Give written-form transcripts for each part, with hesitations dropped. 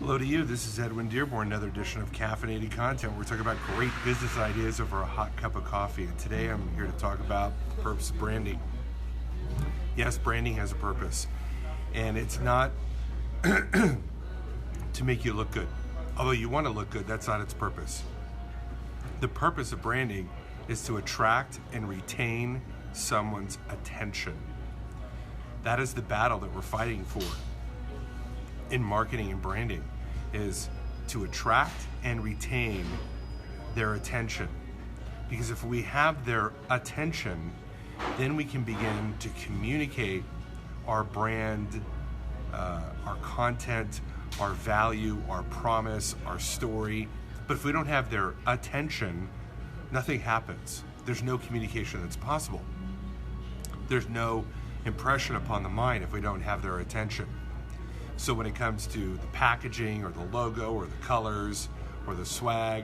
Hello to you. This is Edwin Dearborn, another edition of Caffeinated Content. We're talking about great business ideas over a hot cup of coffee. And today I'm here to talk about the purpose of branding. Yes, branding has a purpose. And it's not to make you look good. Although you want to look good, that's not its purpose. The purpose of branding is to attract and retain someone's attention. That is the battle that we're fighting for in marketing and branding, is to attract and retain their attention. Because if we have their attention, then we can begin to communicate our brand, our content, our value, our promise, our story. But if we don't have their attention, nothing happens. There's no communication that's possible. There's no impression upon the mind if we don't have their attention. So when it comes to the packaging or the logo or the colors or the swag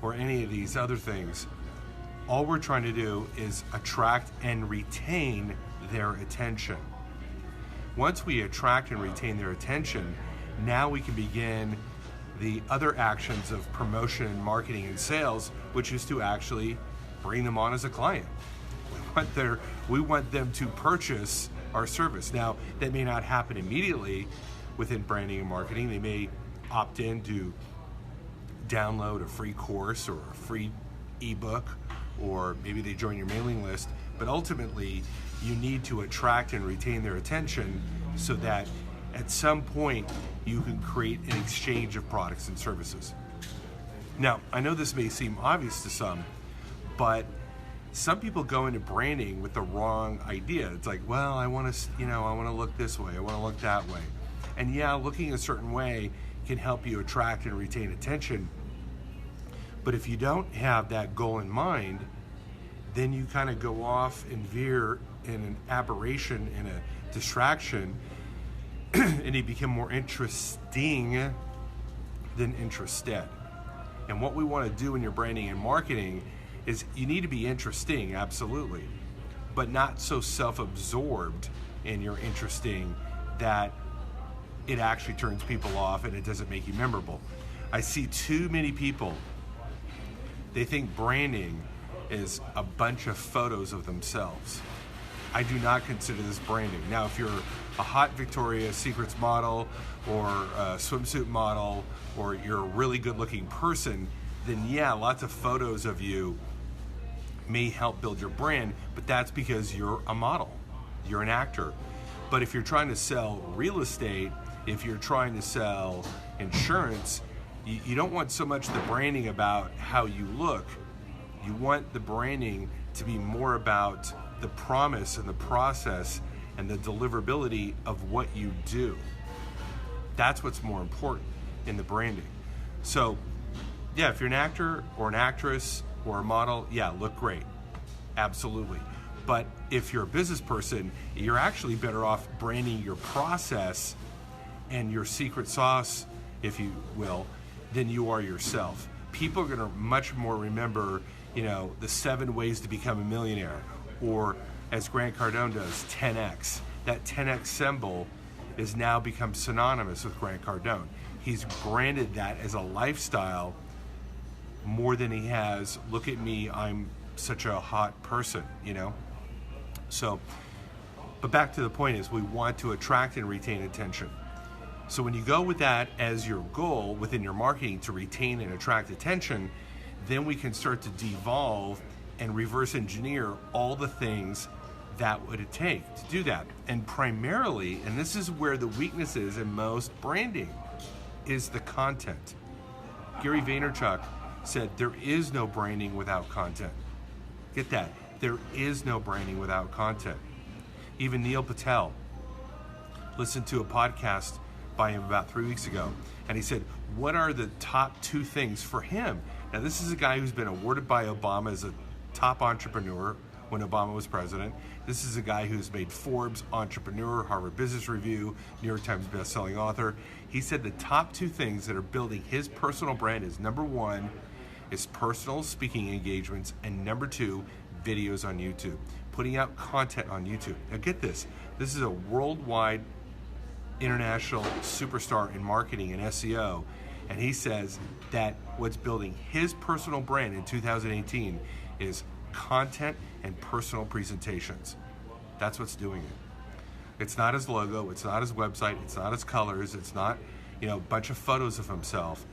or any of these other things, all we're trying to do is attract and retain their attention. Once we attract and retain their attention, now we can begin the other actions of promotion and marketing and sales, which is to actually bring them on as a client. We want them to purchase our service. Now, that may not happen immediately within branding and marketing. They may opt in to download a free course or a free ebook, or maybe they join your mailing list. But ultimately, you need to attract and retain their attention so that at some point you can create an exchange of products and services. Now, I know this may seem obvious to some, but some people go into branding with the wrong idea. It's like, well, I want to look this way, I want to look that way. And yeah, looking a certain way can help you attract and retain attention. But if you don't have that goal in mind, then you kind of go off and veer in an aberration, in a distraction, and you become more interesting than interested. And what we want to do in your branding and marketing is you need to be interesting, absolutely, but not so self-absorbed in your interesting that it actually turns people off and it doesn't make you memorable. I see too many people, they think branding is a bunch of photos of themselves. I do not consider this branding. Now, if you're a hot Victoria's Secrets model or a swimsuit model, or you're a really good looking person, then yeah, lots of photos of you may help build your brand, but that's because you're a model, you're an actor. But if you're trying to sell real estate, if you're trying to sell insurance, you don't want so much the branding about how you look. You want the branding to be more about the promise and the process and the deliverability of what you do. That's what's more important in the branding. So yeah, if you're an actor or an actress or a model, yeah, look great. Absolutely. But if you're a business person, you're actually better off branding your process and your secret sauce, if you will, than you are yourself. People are going to much more remember, the 7 ways to become a millionaire, or as Grant Cardone does, 10X. That 10X symbol is now become synonymous with Grant Cardone. He's branded that as a lifestyle more than he has, look at me, I'm such a hot person, So, but back to the point is we want to attract and retain attention. So when you go with that as your goal within your marketing to retain and attract attention, then we can start to devolve and reverse engineer all the things that would it take to do that. And primarily, and this is where the weakness is in most branding, is the content. Gary Vaynerchuk said there is no branding without content. Get that. There is no branding without content. Even Neil Patel listened to a podcast by him about 3 weeks ago, and he said, what are the top 2 things for him? Now, this is a guy who's been awarded by Obama as a top entrepreneur when Obama was president. This is a guy who's made Forbes Entrepreneur, Harvard Business Review, New York Times bestselling author. He said the top 2 things that are building his personal brand is, number 1 is personal speaking engagements, and number 2, videos on YouTube, putting out content on YouTube. Now get this, this is a worldwide international superstar in marketing and SEO, and he says that what's building his personal brand in 2018 is content and personal presentations. That's what's doing it. It's not his logo, it's not his website, it's not his colors, it's not, a bunch of photos of himself.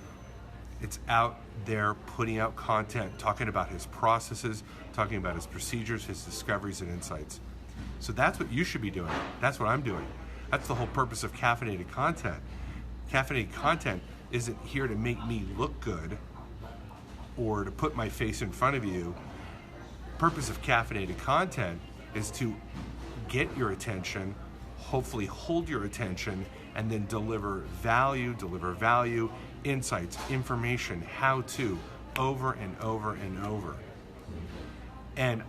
It's out there putting out content, talking about his processes, talking about his procedures, his discoveries and insights. So that's what you should be doing. That's what I'm doing. That's the whole purpose of caffeinated content. Caffeinated content isn't here to make me look good or to put my face in front of you. Purpose of caffeinated content is to get your attention, hopefully hold your attention, and then deliver value, insights, information, how to, over and over and over. And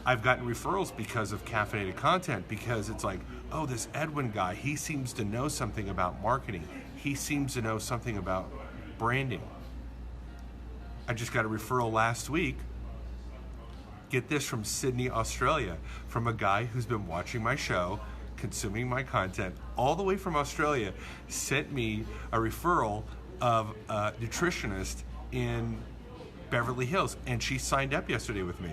I've gotten referrals because of caffeinated content, because it's like, oh, this Edwin guy, he seems to know something about marketing. He seems to know something about branding. I just got a referral last week, get this, from Sydney, Australia, from a guy who's been watching my show, consuming my content, all the way from Australia, sent me a referral of a nutritionist in Beverly Hills, and she signed up yesterday with me.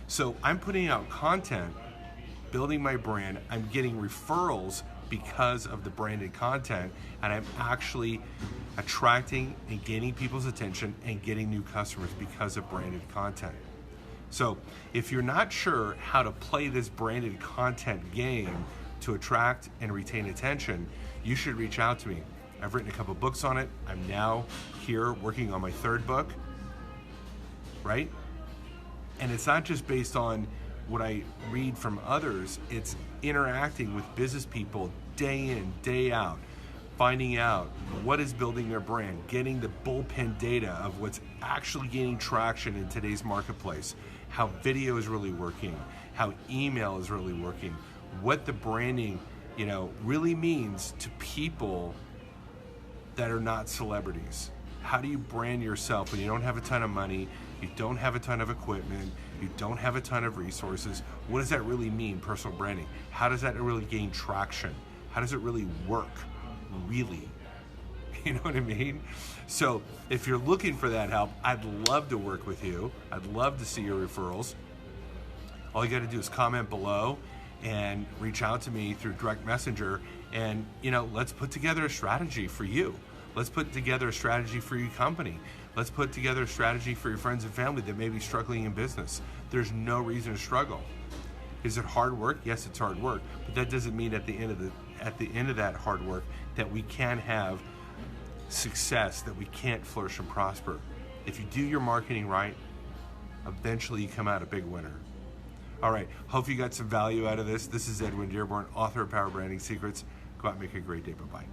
So I'm putting out content, building my brand, I'm getting referrals because of the branded content, and I'm actually attracting and gaining people's attention and getting new customers because of branded content. So if you're not sure how to play this branded content game to attract and retain attention, you should reach out to me. I've written a couple books on it. I'm now here working on my third book, right? And it's not just based on what I read from others, it's interacting with business people day in, day out, finding out what is building their brand, getting the bullpen data of what's actually gaining traction in today's marketplace, how video is really working, how email is really working, what the branding, really means to people that are not celebrities. How do you brand yourself when you don't have a ton of money, you don't have a ton of equipment, you don't have a ton of resources? What does that really mean, personal branding? How does that really gain traction? How does it really work, really? You know what I mean? So if you're looking for that help, I'd love to work with you. I'd love to see your referrals. All you got to do is comment below and reach out to me through direct messenger, and let's put together a strategy for you. Let's put together a strategy for your company. Let's put together a strategy for your friends and family that may be struggling in business. There's no reason to struggle. Is it hard work? Yes, it's hard work, but that doesn't mean at the end of that hard work that we can't have success, that we can't flourish and prosper. If you do your marketing right, eventually you come out a big winner. All right, hope you got some value out of this. This is Edwin Dearborn, author of Power Branding Secrets. Go out and make a great day. Bye-bye.